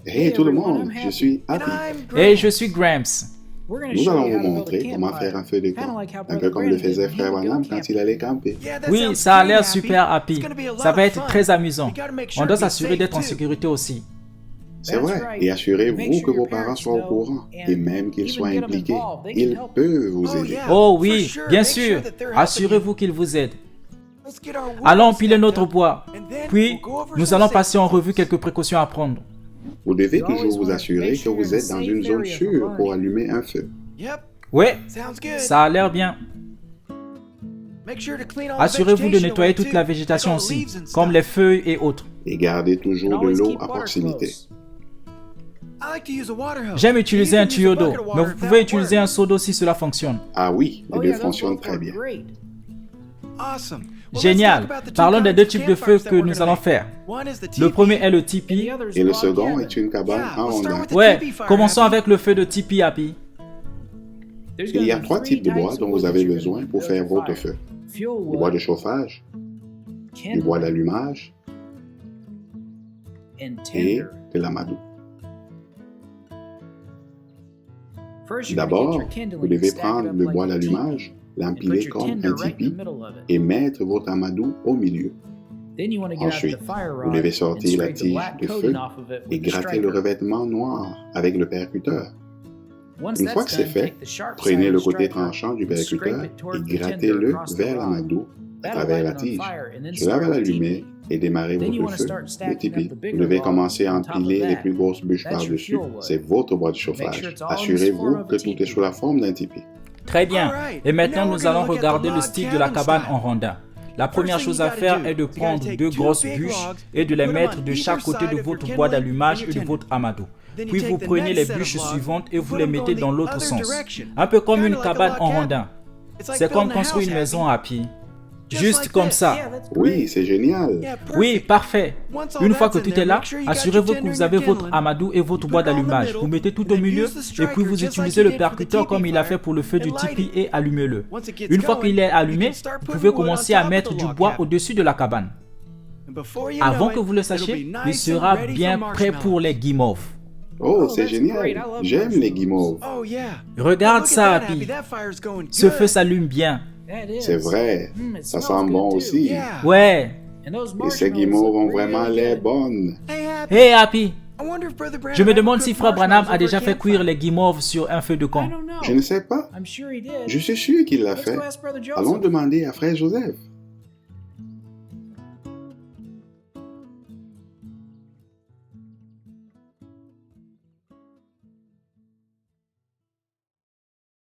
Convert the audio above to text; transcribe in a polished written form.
Hey tout le monde, je suis Happy. Et je suis Gramps. Nous allons vous montrer comment faire un feu de camp, un peu comme le faisait Frère Branham quand il allait camper. Oui, ça a l'air super happy. Ça va être très amusant. On doit s'assurer d'être en sécurité aussi. C'est vrai, et assurez-vous que vos parents soient au courant, et même qu'ils soient impliqués, ils peuvent vous aider. Oh oui, bien sûr. Assurez-vous qu'ils vous aident. Allons empiler notre bois. Puis, nous allons passer en revue quelques précautions à prendre. Vous devez toujours vous assurer que vous êtes dans une zone sûre pour allumer un feu. Oui, ça a l'air bien. Assurez-vous de nettoyer toute la végétation aussi, comme les feuilles et autres. Et gardez toujours de l'eau à proximité. J'aime utiliser un tuyau d'eau, mais vous pouvez utiliser un seau d'eau si cela fonctionne. Ah oui, les deux fonctionnent très bien. Génial. Parlons des deux types de feux que nous allons faire. Le premier est le tipi. Et le second est une cabane en rondin. Ouais, commençons avec le feu de tipi, Happy. Il y a 3 types de bois dont vous avez besoin pour faire votre feu. Le bois de chauffage, le bois d'allumage et de l'amadou. D'abord, vous devez prendre le bois d'allumage, l'empiler comme un tipi et mettre votre amadou au milieu. Ensuite, vous devez sortir la tige de feu et gratter le revêtement noir avec le percuteur. Une fois que c'est fait, prenez le côté tranchant du percuteur et grattez-le vers l'amadou à travers la tige. Cela va l'allumer et démarrer votre feu, le tipi. Vous devez commencer à empiler les plus grosses bûches par-dessus. C'est votre bois de chauffage. Assurez-vous que tout est sous la forme d'un tipi. Très bien. Et maintenant, nous allons regarder le style de la cabane en rondin. La première chose à faire est de prendre 2 grosses bûches et de les mettre de chaque côté de votre bois d'allumage et de votre amadou. Puis vous prenez les bûches suivantes et vous les mettez dans l'autre sens. Un peu comme une cabane en rondin. C'est comme construire une maison à pied. Juste comme ça. Oui, c'est génial. Oui, parfait. Une fois que tout est là, assurez-vous que vous avez votre amadou et votre bois d'allumage. Vous mettez tout au milieu et puis vous utilisez le percuteur comme il a fait pour le feu du tipi et allumez-le. Une fois qu'il est allumé, vous pouvez commencer à mettre du bois au-dessus de la cabane. Avant que vous le sachiez, il sera bien prêt pour les guimauves. Oh, c'est génial. J'aime les guimauves. Regarde ça, Happy. Ce feu s'allume bien. C'est vrai. Ça sent bon aussi. Ouais. Et ces guimauves ont vraiment l'air bonnes. Hey, Happy. Je me demande si Frère Branham a déjà fait cuire les guimauves sur un feu de camp. Je ne sais pas. Je suis sûr qu'il l'a fait. Allons demander à Frère Joseph.